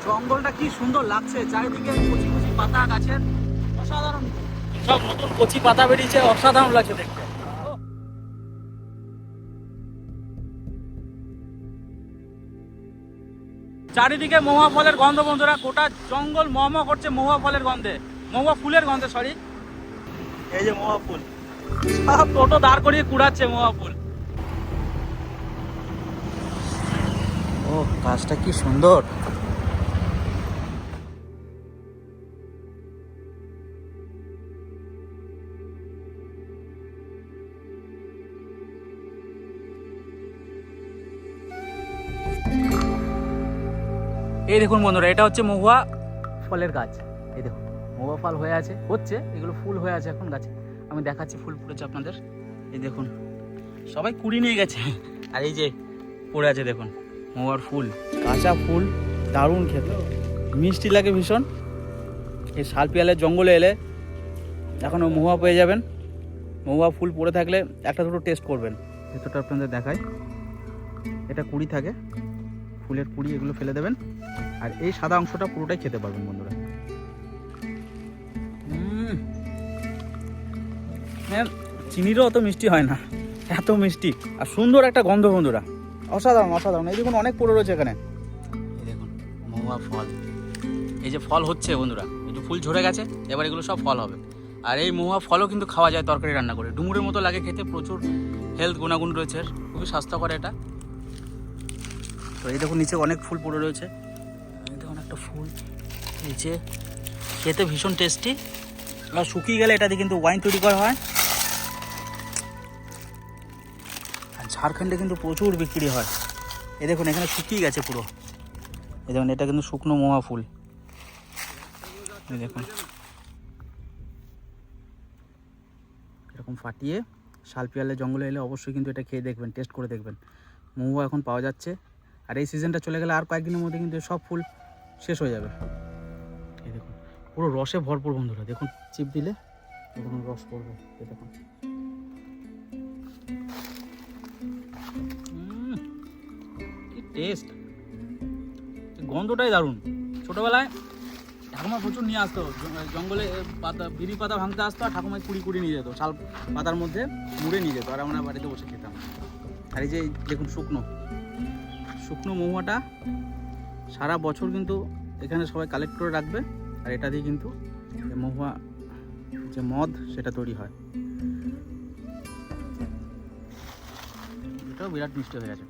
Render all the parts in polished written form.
জঙ্গলটা কি সুন্দর লাগছে, চারিদিকে কচি কচি পাতা গাছের, অসাধারণ সব নতুন কচি পাতা বেরিয়েছে, অসাধারণ লাগছে দেখতে। চারিদিকে মহুয়া ফলের গন্ধ বন্ধুরা, গোটা জঙ্গল মহমহ করছে মহুয়া ফলের গন্ধে, মহুয়া ফুলের গন্ধে, সরি। এই যে মহুয়া ফুল, সব টোটো দাঁড় করিয়ে কুড়াচ্ছে মহুয়া ফুল। ও গাছটা কি সুন্দর। এই দেখুন বন্ধুরা, এটা হচ্ছে মহুয়া ফলের গাছ। এই দেখুন মহুয়া ফল হয়ে আছে, হচ্ছে এগুলো ফুল হয়ে আছে এখন গাছে। আমি দেখাচ্ছি ফুল ফুটেছে আপনাদের। এই দেখুন সবাই কুড়ি নিয়ে গেছে, আর এই যে পড়ে আছে দেখুন মহুয়ার ফুল, কাঁচা ফুল, দারুণ খেতে, মিষ্টি লাগে ভীষণ। এই শালপিয়ালের জঙ্গলে এলে এখন মহুয়া পেয়ে যাবেন। মহুয়া ফুল পড়ে থাকলে একটা দুটো টেস্ট করবেন। ভেতরটা আপনাদের দেখায়, এটা কুড়ি থাকে, ফুলের কুড়ি, এগুলো ফেলে দেবেন, আর এই সাদা অংশটা পুরোটাই খেতে পারবেন বন্ধুরা। চিনিরও অত মিষ্টি হয় না, এত মিষ্টি আর সুন্দর একটা গন্ধ বন্ধুরা, অসাধারণ অসাধারণ। এই দেখুন অনেক পড়ে রয়েছে এখানে, এই দেখুন মহুয়া ফল, এই যে ফল হচ্ছে বন্ধুরা, একটু ফুল ঝরে গেছে, এবার এগুলো সব ফল হবে। আর এই মহুয়া ফলও কিন্তু খাওয়া যায় তরকারি রান্না করে, ডুমুরের মতো লাগে খেতে, প্রচুর হেলথ গুণাগুণ রয়েছে, খুবই স্বাস্থ্যকর এটা। তো এই দেখুন নিচে অনেক ফুল পড়ে রয়েছে, এই দেখুন একটা ফুল নিচে, খেতে ভীষণ টেস্টি। আর শুকিয়ে গেলে এটা দিয়ে কিন্তু ওয়াইন তৈরি করা হয়, আর ঝাড়খণ্ডে কিন্তু প্রচুর বিক্রি হয়। এই দেখুন এখানে শুকিয়ে গেছে পুরো, এই দেখুন এটা কিন্তু শুকনো মহুয়া ফুল, এই দেখুন এরকম ফাটিয়ে। শালপিয়ালের জঙ্গলে এলে অবশ্যই কিন্তু এটা খেয়ে দেখবেন, টেস্ট করে দেখবেন। মহুয়া এখন পাওয়া যাচ্ছে, আর এই সিজনটা চলে গেলে আর কয়েকদিনের মধ্যে কিন্তু সব ফুল শেষ হয়ে যাবে। এই দেখুন পুরো রসে ভরপুর বন্ধুরা, দেখুন চিপ দিলে দেখুন রস পড়বে, এই দেখুন কি টেস্ট, গন্ধটাই দারুণ। ছোটোবেলায় ঠাকুমা প্রচুর নিয়ে আসতো, জঙ্গলে পাতা বিড়ি পাতা ভাঙতে আসতো, আর ঠাকুমায় কুড়ি কুড়ি নিয়ে যেত, শাল পাতার মধ্যে মুড়ে নিয়ে যেত, আর আমরা বাড়িতে বসে খেতাম। আর এই যে দেখুন শুকনো শুকনো মহুয়াটা সারা বছর কিন্তু এখানে সবাই কালেক্ট করে রাখবে, আর এটা দিয়ে কিন্তু মহুয়া যে মদ সেটা তৈরি হয়। এটাও বিরাট মিষ্টি হয়ে গেছে,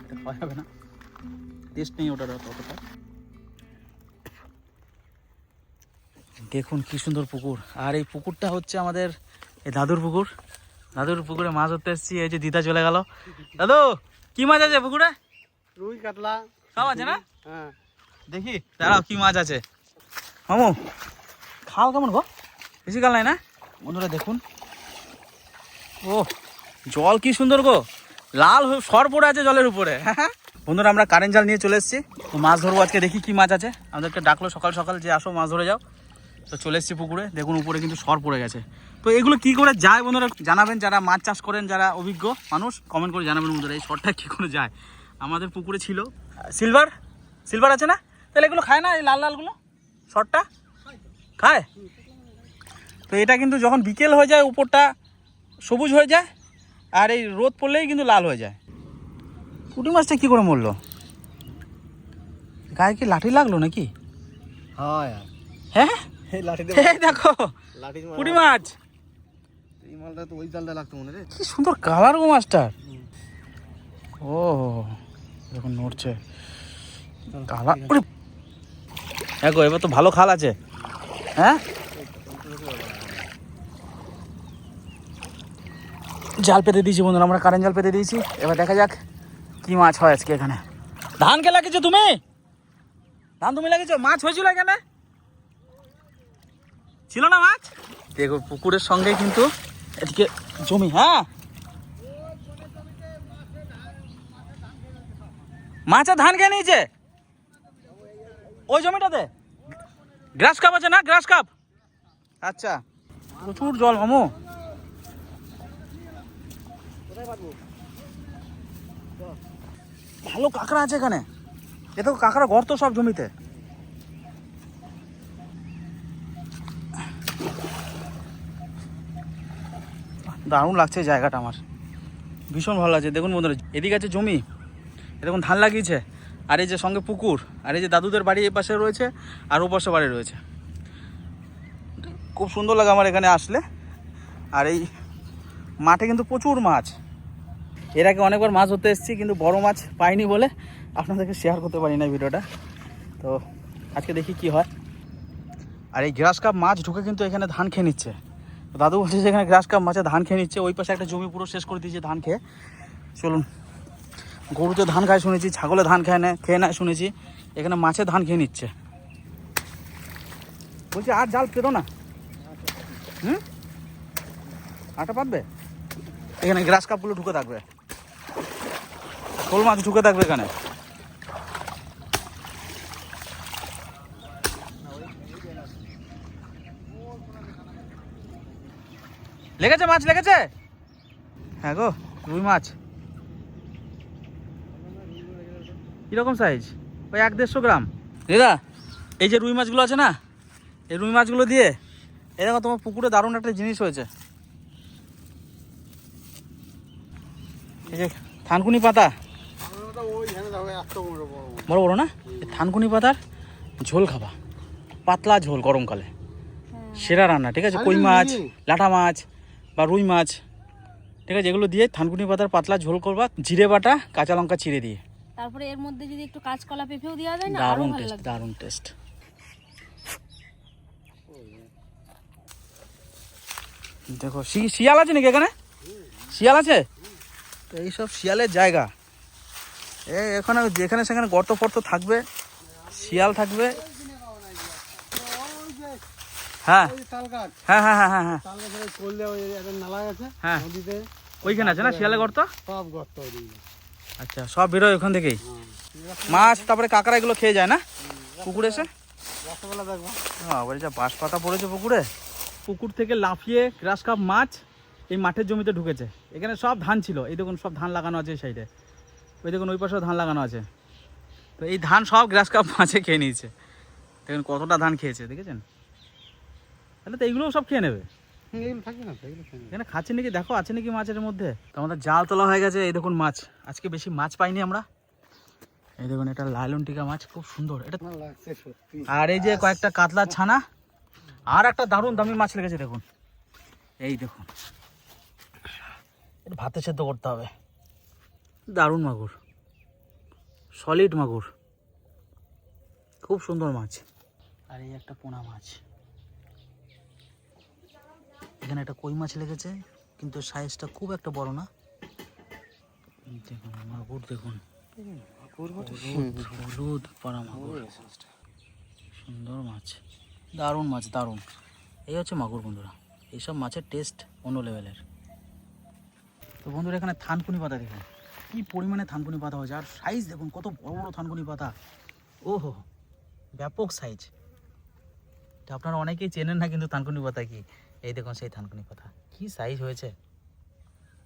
এটা খাওয়া যাবে না, টেস্ট নেই ওটার অতটা। দেখুন কি সুন্দর পুকুর, আর এই পুকুরটা হচ্ছে আমাদের এই দাদুর পুকুর। দাদুর পুকুরে মাছ ধরতে এসেছি, এই যে দিদা চলে গেল। দাদু কি মাছ আছে পুকুরে? রুই কাতলা সব আছে না? হ্যাঁ দেখি দাঁড়াও কি মাছ আছে। মামু খাল কেমন গো? বেশি খাল নাই না বন্ধুরা? দেখুন ও জল কি সুন্দর গো, লাল সর পড়ে আছে জলের উপরে। বন্ধুরা আমরা কারেন্ট জাল নিয়ে চলে এসেছি, তো মাছ ধরবো আজকে, দেখি কি মাছ আছে। আমাদেরকে ডাকলো সকাল সকাল যে আসো মাছ ধরে যাও, তো চলে এসেছি পুকুরে। দেখুন উপরে কিন্তু সর পড়ে গেছে। তো এগুলো কি করে যায় বন্ধুরা জানাবেন, যারা মাছ চাষ করেন, যারা অভিজ্ঞ মানুষ কমেন্ট করে জানাবেন বন্ধুরা, এই সরটা কি করে যায়। আমাদের পুকুরে ছিল সিলভার আছে না, তাহলে এগুলো খায় না এই লাল লালগুলো, সরটা খায়। তো এটা কিন্তু যখন বিকেল হয়ে যায় উপরটা সবুজ হয়ে যায়, আর এই রোদ পড়লেই কিন্তু লাল হয়ে যায়। পুঁটি মাছটা কি করে মরলো? গায়ে কি লাঠি লাগলো নাকি? হ্যাঁ দেখো পুঁটি মাছ, এই মালটা তো ওই জালটা লাগতো মনে রে। কি সুন্দর কালার গো মাছটার। ও দেখুন নড়ছে কালার। দেখো এবার তো ভালো খাল আছে। হ্যাঁ জাল পেতে দিয়েছি বন্ধুরা, আমরা কারেন্ট জাল পেতে দিয়েছি। এবার দেখা যাক কি মাছ হয় আজকে এখানে। ধান কে লাগিয়েছো তুমি? ধান তুমি লাগিয়েছো? মাছ হয়েছিল এখানে? ছিল না মাছ? দেখো পুকুরের সঙ্গে কিন্তু এদিকে জমি। হ্যাঁ মাছ আর ধান খেয়ে নিয়েছে ওই জমিটাতে। গ্রাস কাপ আছে না? গ্রাস কাপ, আচ্ছা। প্রচুর জল মামু। ভালো কাঁকড়া আছে এখানে, এ তো কাঁকড়া গর্ত সব জমিতে। দারুণ লাগছে জায়গাটা আমার, ভীষণ ভালো লাগছে। দেখুন বন্ধুরা, এদিকে আছে জমি, এরকম ধান লাগিয়েছে, আর এই যে সঙ্গে পুকুর, আর এই যে দাদুদের বাড়ি এই পাশে রয়েছে, আর ও পাশে বাড়ি রয়েছে। খুব সুন্দর লাগে আমার এখানে আসলে। আর এই মাঠে কিন্তু প্রচুর মাছ, এর আগে অনেকবার মাছ ধরতে এসেছি, কিন্তু বড় মাছ পাইনি বলে আপনাদেরকে শেয়ার করতে পারি না ভিডিওটা। তো আজকে দেখি কি হয়। আর এই গ্রাস কাপ মাছ ঢুকে কিন্তু এখানে ধান খেয়ে নিচ্ছে। দাদু বলছে যে এখানে গ্রাস কাপ মাছে ধান খেয়ে নিচ্ছে। ওই পাশে একটা জমি পুরো শেষ করে দিয়েছে ধান খেয়ে। চলুন, গরু তো ধান খায় শুনেছি, ছাগলে ধান খেয়ে নেয় শুনেছি, এখানে মাছে ধান খেয়ে নিচ্ছে। বলছি আর জাল পেতো না? আটা পাতবে? এখানে গ্রাস কাপগুলো ঢুকে থাকবে, শোল মাছ ঢুকে থাকবে এখানে। লেগেছে মাছ, লেগেছে? হ্যাঁ গো, রুই মাছ। কিরকম সাইজ? ওই 1-150 গ্রাম। দাদা, এই যে রুই মাছগুলো আছে না, এই রুই মাছগুলো দিয়ে এরকম তোমার পুকুরে দারুণ একটা জিনিস হয়েছে। এই যে থানকুনি পাতা, বড় বড় না, থানকুনি পাতার ঝোল খাবা, পাতলা ঝোল গরমকালে, সেরা রান্না। ঠিক আছে, কই মাছ, লাটা মাছ বা রুই মাছ, ঠিক আছে, এগুলো দিয়ে থানকুনি পাতার পাতলা ঝোল করবা, জিরে বাটা, কাঁচা লঙ্কা চিড়ে দিয়ে। তারপরে এর মধ্যে যদি একটু কাঁচকলা পেঁপেও দেওয়া যায় না, আরো দারুণ ভালো টেস্ট, লাগবে। দারুণ টেস্ট। দেখো শিয়াল আছে নাকি এখানে? শিয়াল আছে? তো এইসব শিয়ালের জায়গা, এখানে যেখানে সেখানে গর্ত ফর্ত থাকবে, শিয়াল থাকবে। হ্যাঁ হ্যাঁ হ্যাঁ হ্যাঁ হ্যাঁ হ্যাঁ, হ্যাঁ ওইখানে আছে না শিয়ালের গর্ত? আচ্ছা, সব বেরোয় ওখান থেকেই মাছ, তারপরে কাঁকড়া এগুলো খেয়ে যায় না পুকুরে এসে? আবার যা বাঁশ পাতা পড়েছে পুকুরে। পুকুর থেকে লাফিয়ে গ্রাস কাপ মাছ এই মাঠের জমিতে ঢুকেছে। এখানে সব ধান ছিল, এই দেখুন সব ধান লাগানো আছে এই সাইডে, ওই দেখুন ওই পাশেও ধান লাগানো আছে। তো এই ধান সব গ্রাস কাপ মাছে খেয়ে নিয়েছে। দেখুন কতটা ধান খেয়েছে, দেখেছেন? তাহলে তো এইগুলোও সব খেয়ে নেবে। এখানে খাচ্ছে নাকি দেখো, আছে নাকি মাছের মধ্যে। তো আমাদের জাল তোলা হয়ে গেছে। এই দেখুন মাছ, আজকে বেশি মাছ পাইনি আমরা। এই দেখুন এটা লাইলন টিকা মাছ, খুব সুন্দর এটা। আর এই যে কয়েকটা কাতলার ছানা, আর একটা দারুণ দামি মাছ লেগেছে দেখুন, এই দেখুন, এটা ভাতে সেদ্ধ করতে হবে। দারুণ মাগুর, সলিড মাগুর, খুব সুন্দর মাছ। আর এই একটা পোনা মাছ, এখানে একটা কই মাছ লেগেছে, কিন্তু সাইজটা খুব একটা বড় না। দেখুন মাগুর, দেখুন হলুদ পাড়া মাগুর, সুন্দর মাছ, দারুণ মাছ, দারুণ। এই হচ্ছে মাগুর বন্ধুরা, এইসব মাছের টেস্ট অন্য লেভেলের। তো বন্ধুরা এখানে থানকুনি পাতা দেখুন, কি পরিমাণে থানকুনি পাতা হয়েছে, আর সাইজ দেখুন কত বড় বড় থানকুনি পাতা। ওহো, ব্যাপক সাইজ। তো আপনারা অনেকেই চেনেন না কিন্তু থানকুনি পাতা কি। এই দেখুন সেই থানকুনি পাতা, কি সাইজ হয়েছে,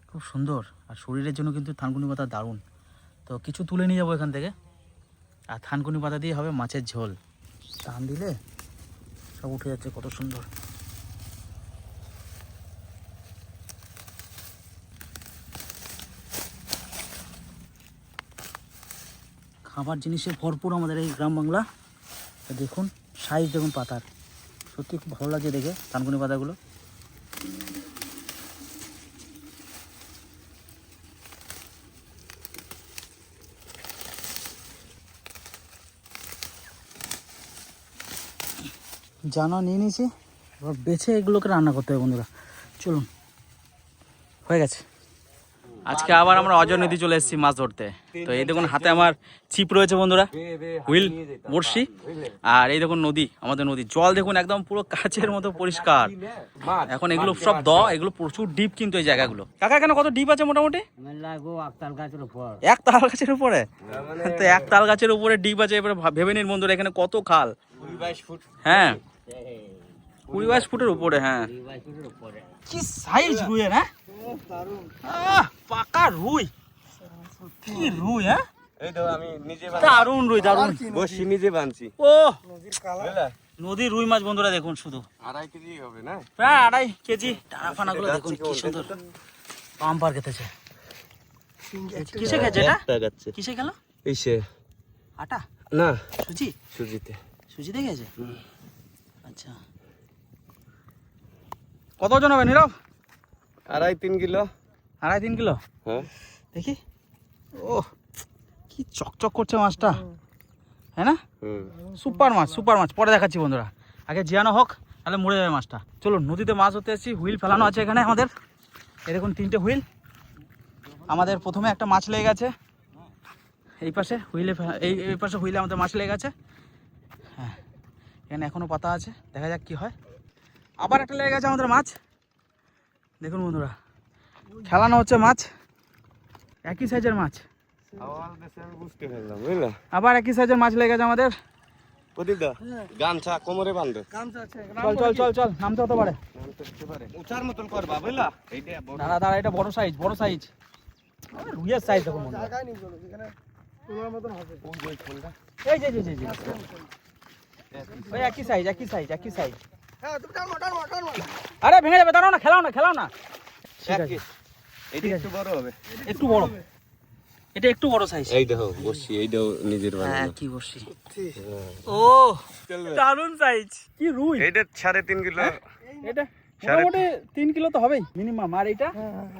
খুব সুন্দর। আর শরীরের জন্য কিন্তু থানকুনি পাতা দারুণ। তো কিছু তুলে নিয়ে যাবো এখান থেকে, আর থানকুনি পাতা দিয়ে হবে মাছের ঝোল। টান দিলে সব উঠে যাচ্ছে, কত সুন্দর। খাবার জিনিসে ভরপুর আমাদের এই গ্রাম বাংলা। দেখুন সাইজ দেখুন পাতার, সত্যি খুব ভালো লাগছে দেখে থানকুনি পাতাগুলো। জানা নিয়ে নিয়েছি, এবার বেছে এগুলোকে রান্না করতে হবে বন্ধুরা। চলুন, হয়ে গেছে। আজকে আবার আমরা অজয় নদী চলে এসেছি মাছ ধরতে। তো এই দেখুন হাতে আমার ছিপ রয়েছে বন্ধুরা, হুইল, বড়শি, আর এই দেখুন নদী, আমাদের নদী জল দেখুন একদম পুরো কাচের মতো পরিষ্কার। এখন এগুলো সব এগুলো প্রচুর ডিপ কিন্তু এই জায়গাগুলো। কাকা এখানে কত ডিপ আছে মোটামুটি? এক তাল গাছের উপরে। তো এক তাল গাছের উপরে ডিপ আছে। এবারে ভেবে নিন বন্ধুরা এখানে কত খাল। হ্যাঁ 20-22 ফুটের উপরে। হ্যাঁ কি সাইজ রুই, হ্যাঁ পাকা রুই, কি রুই, হ্যাঁ দারুন রুই, দারুন। নিজে বানছি। ও নদীর রুই মাছ বন্ধুরা দেখুন শুধু 2.5 কেজি হবে না? প্রায় 2.5 কেজি। টানা ফানাগুলো দেখুন কি সুন্দর পাম্পার খেতেছে। কিসে খেয়েছে এটা? কিসে খেলো? এইসে আটা না, সুজি? সুজিতে। সুজিতে খেয়েছে? আচ্ছা। কত ওজন হবে নীরব? 2.5-3 কিলো। 2.5-3 কিলো? হ্যাঁ। দেখি। ও কি চকচক করছে মাছটা, হ্যাঁ না? সুপার মাছ, সুপার মাছ। পরে দেখাচ্ছি বন্ধুরা, আগে জিয়ানো হোক, তাহলে মরে যাবে মাছটা। চলুন, নদীতে মাছ ধরতে এসেছি। হুইল ফেলানো আছে এখানে আমাদের, এই দেখুন 3টে হুইল। আমাদের প্রথমে একটা মাছ লেগে গেছে এই পাশে হুইলে, এই পাশে হুইলে আমাদের মাছ লেগে গেছে। হ্যাঁ, এখানে এখনও পাতা আছে, দেখা যাক কি হয়। আবার একটা লেগে গেছে আমাদের মাছ, দেখুন বন্ধুরা, খেলানো হচ্ছে মাছ, একই সাইজের মাছ। বুঝতে পারলাম, বুঝলা? আবার একই সাইজের মাছ লেগে গেছে আমাদের। প্রদীপদা, গামছা কোমরে বাঁধো। চল চল চল চল, নামতে হতে পারে। উচার মতন করবা, বুঝলা? দাঁড়া দাঁড়া, এটা বড় সাইজ, বড় সাইজ, রুইয়ের সাইজ দেখুন বন্ধুরা। এই যে ওই একই সাইজ, একই সাইজ, একই সাইজ। আরে ভেঙে যাবে, দাঁড়াও না, খেলাও না, খেলাও না। ঠিক আছে, এটা একটু বড় হবে। একটু বড়, এটা একটু বড় সাইজ। এই দেখো বসি, এইটাও নিজের হ্যাঁ, বানানো। কি বসি। ও দারুন সাইজ, কি রুই। এইটা 3.5 কিলো। এটা মোটামুটি 3 কিলো তো হবেই মিনিমাম। আর এটা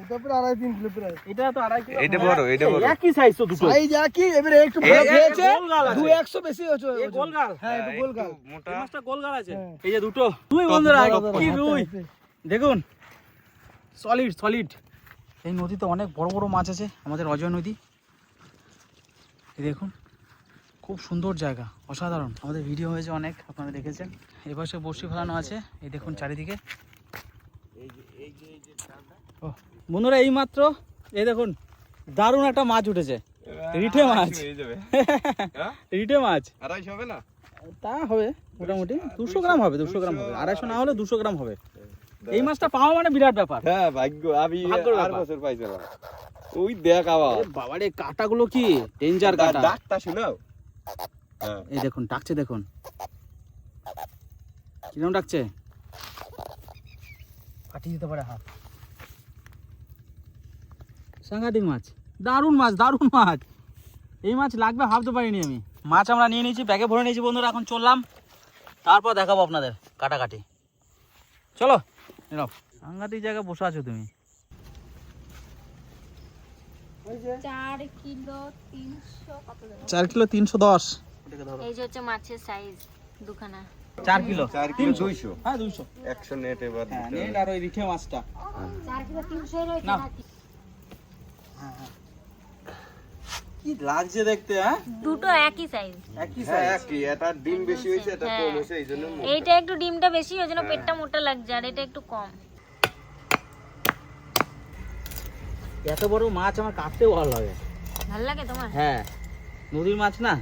এটা প্রায় 2.5-3 কিলো প্রায়। এটা তো 2.5 কিলো। এইটা বড়, এইটা বড়। একই সাইজ তো দুটো। সাইজ একই, এবারে একটু ভালো খেয়েছে, গোলগাল আছে। 2-100 বেশি হচ্ছে। এই গোলগাল, হ্যাঁ, একটু গোলগাল। মোটা। এই মাছটা গোলগাল আছে। এই যে দুটো রুই বন্ধুরা, কি রুই দেখুন, সলিড সলিড। এই নদীতে অনেক বড় বড় মাছ আছে, আমাদের অজয় নদী। এই দেখুন, খুব সুন্দর জায়গা, অসাধারণ। আমাদের ভিডিও হয়েছে অনেক, আপনারা দেখেছেন। এই পাশে বড়শি ফেলানো আছে, এই দেখুন চারিদিকে। ও বন্ধুরা, এই মাত্র এই দেখুন দারুণ একটা মাছ উঠেছে, রিঠে মাছ। রিঠে মাছ 2.5 হবে না? তা হবে মোটামুটি 200 গ্রাম হবে, 200 গ্রাম হবে, 250 না হলে 200 গ্রাম হবে। এই মাছটা পাওয়া মানে বিরাট ব্যাপার। হ্যাঁ, ভাগ্য। আমি ভাগ্যের আর ব্যাপার। বছর পাইছিলাম। ওই দেখ আবার বাবা রে, কাটাগুলো কি ডেঞ্জার কাটা। ডাকটা শোনাও। হ্যাঁ, এই দেখুন ডাকছে, দেখুন কিরকম ডাকছে, কাটিয়ে দিতে পারে হাত। সাংঘাতিক মাছ, দারুণ মাছ, দারুণ মাছ। এই মাছ লাগবে ভাবতে পারিনি আমি। মাছ আমরা নিয়ে নিয়েছি, ব্যাগে ভরে নিয়েছি বন্ধুরা, এখন চললাম, তারপর দেখাবো আপনাদের কাটাকাটি। চলো নীরব, সাংঘাতিক জায়গায় বসে আছো তুমি। 4 কিলো 300 কত দেবো? 4 কিলো 310। এই যে হচ্ছে মাছের সাইজ দুখানা। 4 কিলো 4 কিলো 200। হ্যাঁ 200। 100 নেট এবার হ্যাঁ, দিতে হবে। নেট আর ওই রিঠে মাছটা। 4 কিলো 300 এর না। নাকি? কি লাগছে দেখতে, হ্যাঁ দুটো একই সাইজ। একই হ্যাঁ, সাইজ। কি এটা ডিম বেশি হয়েছে, এটা কম হয়েছে, এইজন্য এইটা একটু ডিমটা বেশি, ওই জন্য পেটটা মোটা লাগছে, আর এটা একটু কম। এত বড় মাছ আমার কাটতেও ভালো লাগে। ভালো লাগে তোমার? হ্যাঁ, নদীর মাছ না।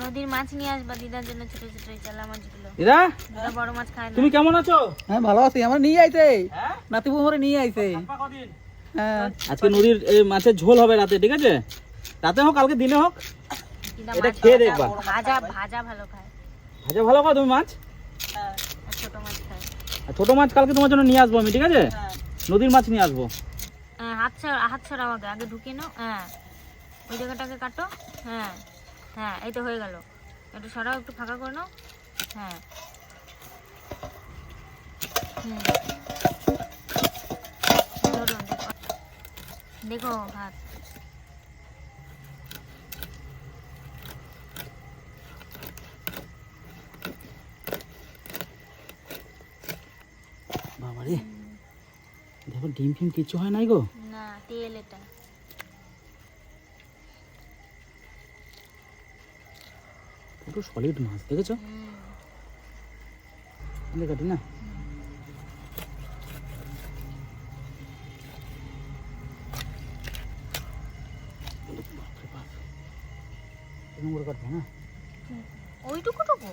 নদীর মাছ নিয়ে আসবা দিদার জন্য, ছোট ছোট চালা মাছগুলো। এরা দিদা বড় মাছ খায় না। তুমি কেমন আছো? হ্যাঁ ভালো আছি, আমরা নিয়ে আইছে, হ্যাঁ, নাতিবু মরে নিয়ে আইছে। হ্যাঁ, আজকে নদীর এই মাছের ঝোল হবে রাতে, ঠিক আছে? রাতে হোক কালকে দিনে হোক, দিদা এটা মাছ খেয়ে দেখবা। ভাজা ভাজা ভালো খায়, ভাজা ভালো খাও তুমি মাছ? আর ছোট মাছ খায়। আর ছোট মাছ কালকে তোমার জন্য নিয়ে আসবো আমি, ঠিক আছে? নদীর মাছ নিয়ে আসবো। হ্যাঁ, হাত ছাড়াও, আগে আগে ঢুকিয়ে নাও। হ্যাঁ, ওই জায়গাটাকে কাটো। হ্যাঁ হ্যাঁ, এই তো হয়ে গেল। একটু সরাও, একটু ফাঁকা করে নাও। হ্যাঁ, ধরুন, দেখো ভাত। বাবারে, দেখো ডিম ফিম কিছু হয় নাই গো। না, তেল এটা। পুরো সলিড মাছ, দেখেছো? কাটি না। বাপরে বাপ, এরকম করে কাটবো না। ওইটুকু টুকু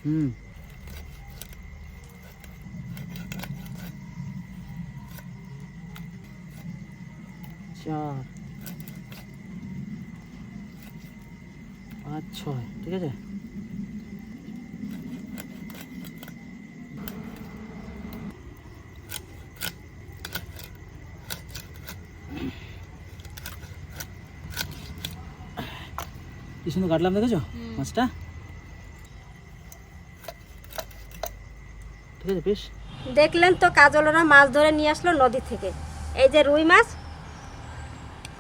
হুম, 4 5 6 ঠিক আছে। কি সুন্দর কাটলাম দেখেছো মাছটা, ঠিক আছে বেশ। দেখলেন তো কাজলরা মাছ ধরে নিয়ে আসলো নদী থেকে। এই যে রুই মাছ,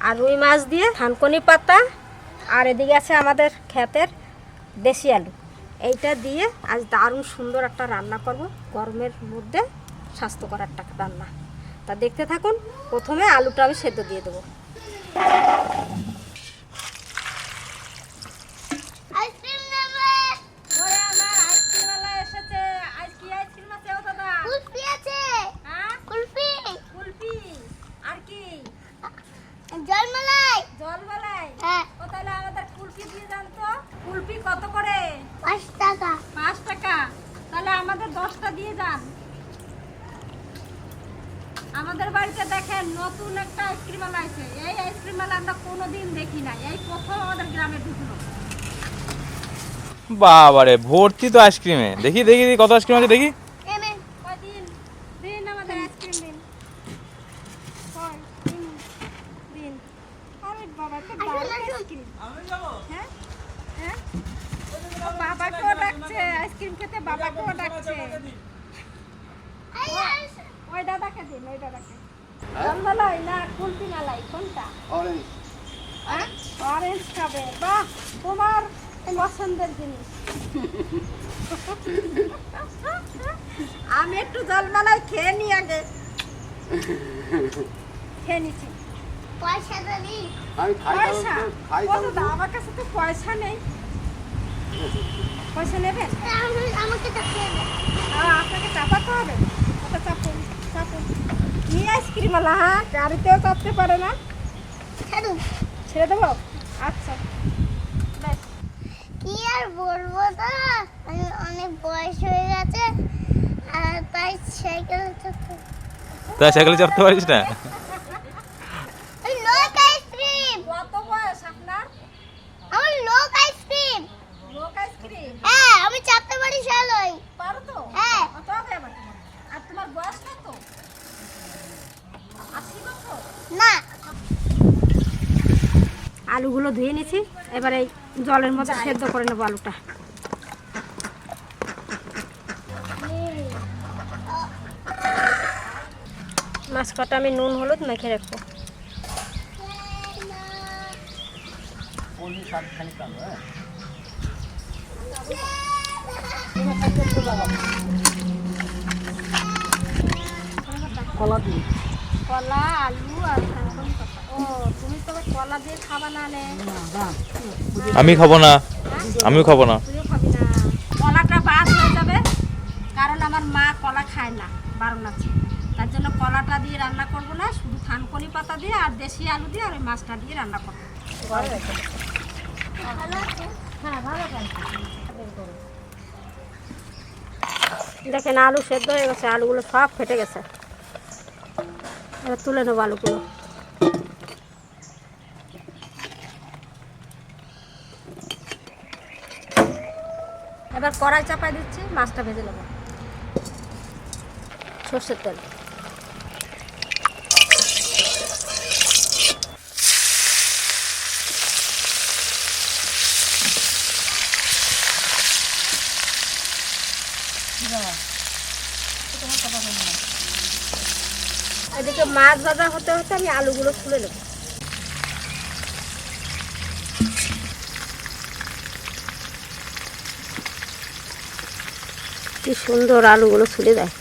আর রুই মাছ দিয়ে থানকুনি পাতা, আর এদিকে আছে আমাদের ক্ষেতের দেশি আলু। এইটা দিয়ে আজ দারুণ সুন্দর একটা রান্না করব, গরমের মধ্যে স্বাস্থ্যকর একটা রান্না। তা দেখতে থাকুন। প্রথমে আলুটা আমি সেদ্ধ দিয়ে দেবো। আইসক্রিম নেবে? কুলফি আছে? কুলফি? আর কি জলমালাই? জলমালাই? হ্যাঁ। ও তাহলে আমাদের কুলফি দিয়ে যান তো। কুলফি কত করে? 5 টাকা। 5 টাকা। তাহলে আমাদের 10টা দিয়ে যান। আমাদের বাড়িতে দেখেন নতুন একটা আইসক্রিম আলা আছে। এই আইসক্রিম আলা আমরা কোনোদিন দেখি না, এই প্রথম আমাদের গ্রামে ঢুকলো। বাবারে ভর্তি তো আইসক্রিমে। দেখি দেখি দেখি কত আইসক্রিম আছে দেখি। এনে কয়দিন দিন আমাদের আইসক্রিম দিন। কয় দিন দিন। আরে বাবা তো দারুণ আইসক্রিম। হ্যাঁ হ্যাঁ, ও বাবাকেও ডাকছে আইসক্রিম খেতে, বাবাকেও ডাকছে। ওই দাদাকে দিন, ওই দাদাকে। জলমালাই না কুলফি মালাই কোনটা? অরেঞ্জ। হ্যাঁ অরেঞ্জ খাবে। বাহ, তোমার পছন্দের জিনিস। আমি একটু জলমালাই খেয়ে নি আগে। খেয়ে নিচ্ছি। পয়সা দিলি? আমি পয়সা কত দাও? আমার কাছে তো পয়সা নেই। পয়সা নেবেন? আমাকে চাপিয়ে দে। আপনাকে চাপাতে হবে। ওটা চাপুন চাপুন। কি আইসক্রিম আলা? হ্যাঁ, গাড়িতেও চাপতে পারে না। ছাড়ু। ছেড়ে দেবো? আচ্ছা বেশ। কি আর বলবো, তো আমি অনেক বয়স হয়ে গেছে, আর তাই সাইকেল চালাতে। তাই সাইকেলে চাপতে পারিস না? ওই লোক আইসক্রিম। কত বয়স আপনার? আমার লোক আইসক্রিম। লোক আইসক্রিম হ্যাঁ, আমি চাপতে পারি শালই। পারো তো? হ্যাঁ। কত হবে আবার তোমার? আর তোমার বয়স কত? 80 বছর? না। আলুগুলো ধুয়ে নিয়েছি, এবার এই জলের মধ্যে সেদ্ধ করে নেবো আলুটা। মাছ কটা আমি নুন হলুদ মেখে রাখবো। কলা দিই। কলা, আলু আর থানকুনি পাতা। ও তুমি তবে কলা দিয়ে খাবা না নে? আমি খাবো না, আমিও খাবো না। তুইও খাবি না। কলাটা বাদ হয়ে যাবে, কারণ আমার মা কলা খায় না, বারণ আছে। তার জন্য কলাটা দিয়ে রান্না করবো না, শুধু থানকুনি পাতা দিয়ে আর দেশি আলু দিয়ে আর ওই মাছটা দিয়ে রান্না করবো। হ্যাঁ ভালো দেখেন আলু সেদ্ধ হয়ে গেছে, আলুগুলো সব ফেটে গেছে। এবার তুলে নেবো আলুগুলো। এবার কড়াই চাপাই দিচ্ছি, মাছটা ভেজে নেবো। সর্ষের তেল, এদিকে মাছ ভাজা হতে হতে আমি আলুগুলো তুলে নেব। কি সুন্দর আলুগুলো ছুলে দেয়।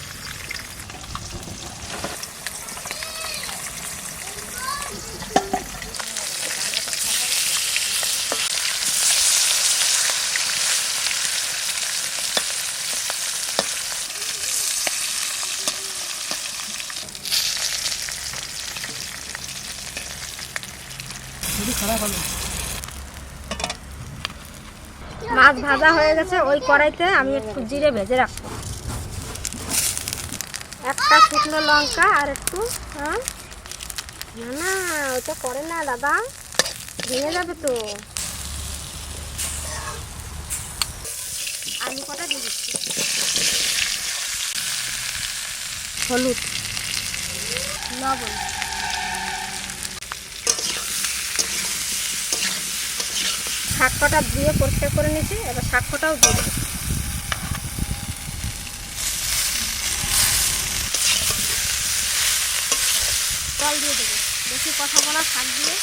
মাছ ভাজা হয়ে গেছে, ওই কড়াইতে আমি একটু জিরে ভেজে রাখবো, একটা শুকনো লঙ্কা আর একটু না না, ওটা করে না দাদা, ভেঙে যাবে তো। আলু কটা দিয়ে দিচ্ছি, হলুদ, লবণ, শাক কটা ধুয়ে পরিষ্কার করে নিয়েছি, এবার শাক কটাও দিয়ে দেবো। জল দিয়ে দেবো, বেশি কথা বলা শাক দিয়ে।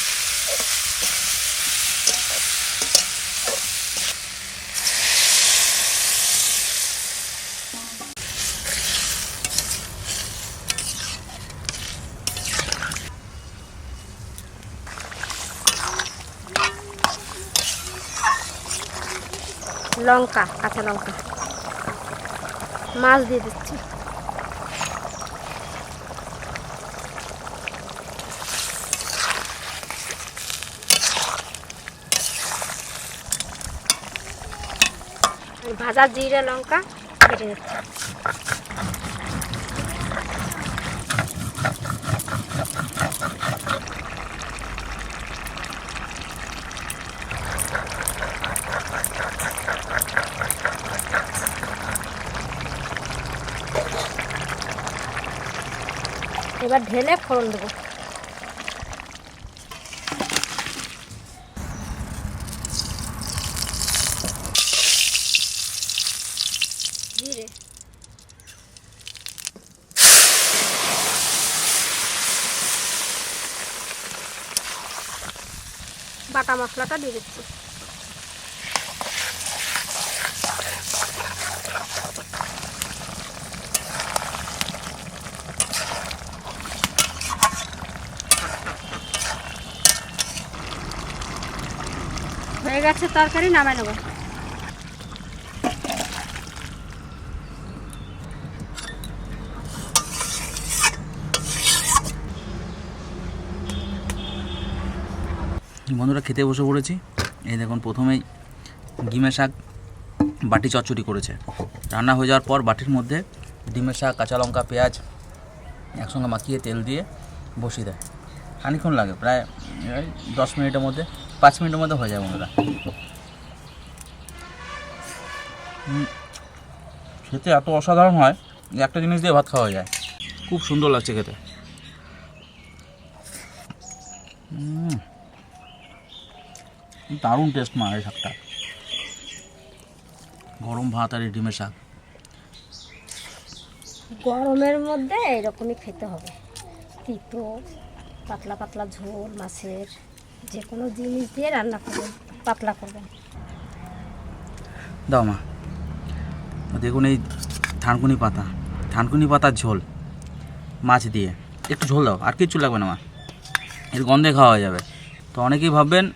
লঙ্কা, কাঁচা লঙ্কা, মাছ দিয়ে দিচ্ছি। ভাজা জিরা লঙ্কা কেটে দিচ্ছি। এবার ঢেলে ফোড়ন দেবো। জিরে, বাটা মশলাটা দিয়ে দিচ্ছি। হয়ে গেছে তরকারি, নামাই নেবো। বন্ধুরা খেতে বসে পড়েছি। এই দেখুন প্রথমেই ডিমের শাক বাটি চচ্চড়ি করেছে। রান্না হয়ে যাওয়ার পর বাটির মধ্যে ডিমের শাক, কাঁচা লঙ্কা, পেঁয়াজ একসঙ্গে মাখিয়ে তেল দিয়ে বসিয়ে দেয়। খানিক্ষণ লাগে, প্রায় 10 মিনিটের মধ্যে, 5 মিনিটের মধ্যে হয়ে যায় বন্ধুরা। খেতে এত অসাধারণ হয় যে একটা জিনিস দিয়ে ভাত খাওয়া যায়। খুব সুন্দর লাগছে খেতে। দারুণ টেস্ট মা এই শাকটা। গরম ভাত আর এই ডিমের শাক। গরমের মধ্যে এরকমই খেতে হবে, তিতো পাতলা পাতলা ঝোল মাছের, যে কোনো জিনিস দিয়ে রান্না করবেন, পাতলা করবেন। দাও মা, দেখুন এই থানকুনি পাতা, থানকুনি পাতার ঝোল মাছ দিয়ে। একটু ঝোল দাও, আর কিচ্ছু লাগবে না মা, এর গন্ধে খাওয়া হয়ে যাবে। তো অনেকেই ভাববেন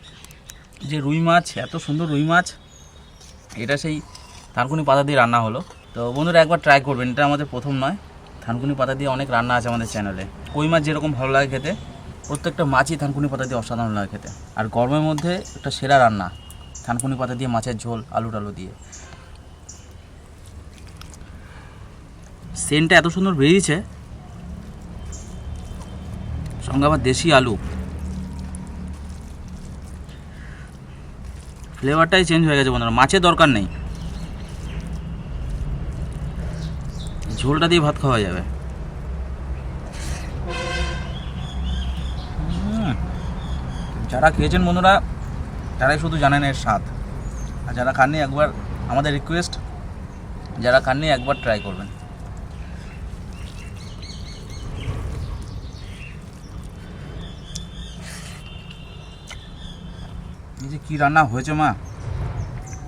যে রুই মাছ, এত সুন্দর রুই মাছ, এটা সেই থানকুনি পাতা দিয়ে রান্না হলো। তো বন্ধুরা একবার ট্রাই করবেন, এটা আমাদের প্রথম নয়। থানকুনি পাতা দিয়ে অনেক রান্না আছে আমাদের চ্যানেলে। কই মাছ যেরকম ভালো লাগে খেতে, প্রত্যেকটা মাছই থানকুনি পাতা দিয়ে অসাধারণ লাগে খেতে। আর গরমের মধ্যে একটা সেরা রান্না থানকুনি পাতা দিয়ে মাছের ঝোল, আলু টালু দিয়ে। সেন্টটা এত সুন্দর বেরিয়েছে, সঙ্গে আবার দেশি আলু, ফ্লেভারটাই চেঞ্জ হয়ে গেছে বন্ধুরা। মাছের দরকার নেই, ঝোলটা দিয়ে ভাত খাওয়া যাবে। যারা খেয়েছেন বন্ধুরা তারাই শুধু জানেন এর স্বাদ, আর যারা খাননি একবার, আমাদের রিকোয়েস্ট, যারা খাননি একবার ট্রাই করবেন। এই যে কি রান্না হয়েছে মা,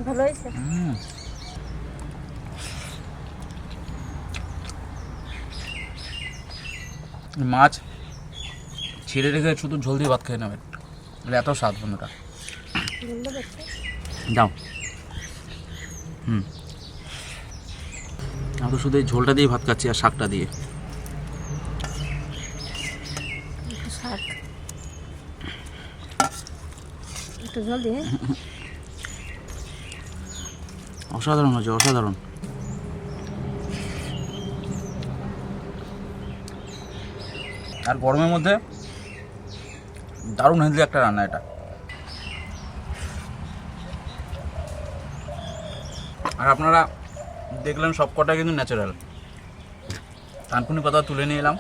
ভালো হয়েছে। মাছ ছেড়ে রেখে শুধু ঝোল দিয়ে ভাত খেয়ে নেবেন, এত স্বাদ বন্ধুরা। দাও, আমি তো শুধু এই ঝোলটা দিয়ে ভাত খাচ্ছি আর শাকটা দিয়ে। শাক একটু ঝোল দিয়ে, অসাধারণ হয়েছে, অসাধারণ। আর গরমের মধ্যে দারুণ হেলদি একটা রান্না এটা। আর আপনারা দেখলেন সব কটা কিন্তু ন্যাচারাল। থানকুনি পাতা তুলে নিয়ে এলাম,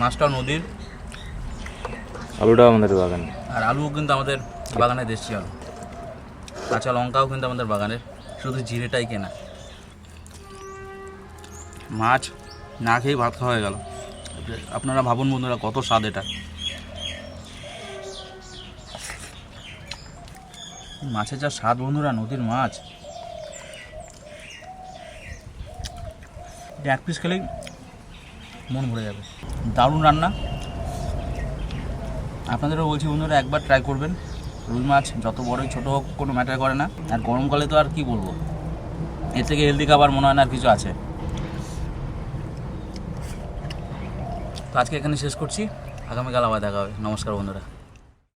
মাছটাও নদীর, আলুটাও আমাদের বাগানে। আর আলুও কিন্তু আমাদের বাগানে দেশি আলু, কাঁচা লঙ্কাও কিন্তু আমাদের বাগানের, শুধু জিরেটাই কেনা। মাছ না খেয়েই ভাত খাওয়া হয়ে গেল। আপনারা ভাবুন বন্ধুরা কত স্বাদ এটা। মাছের যা স্বাদ বন্ধুরা, নদীর মাছ, এক পিস খেলেই মন ভরে যাবে। দারুণ রান্না। আপনাদেরও বলছি বন্ধুরা একবার ট্রাই করবেন। রুই মাছ যত বড়ই ছোটো হোক কোনো ম্যাটার করে না। আর গরমকালে তো আর কি বলবো, এর থেকে হেলদি খাবার মনে হয় না আর কিছু আছে। তো আজকে এখানে শেষ করছি, আগামীকাল আবার দেখা হবে। নমস্কার বন্ধুরা।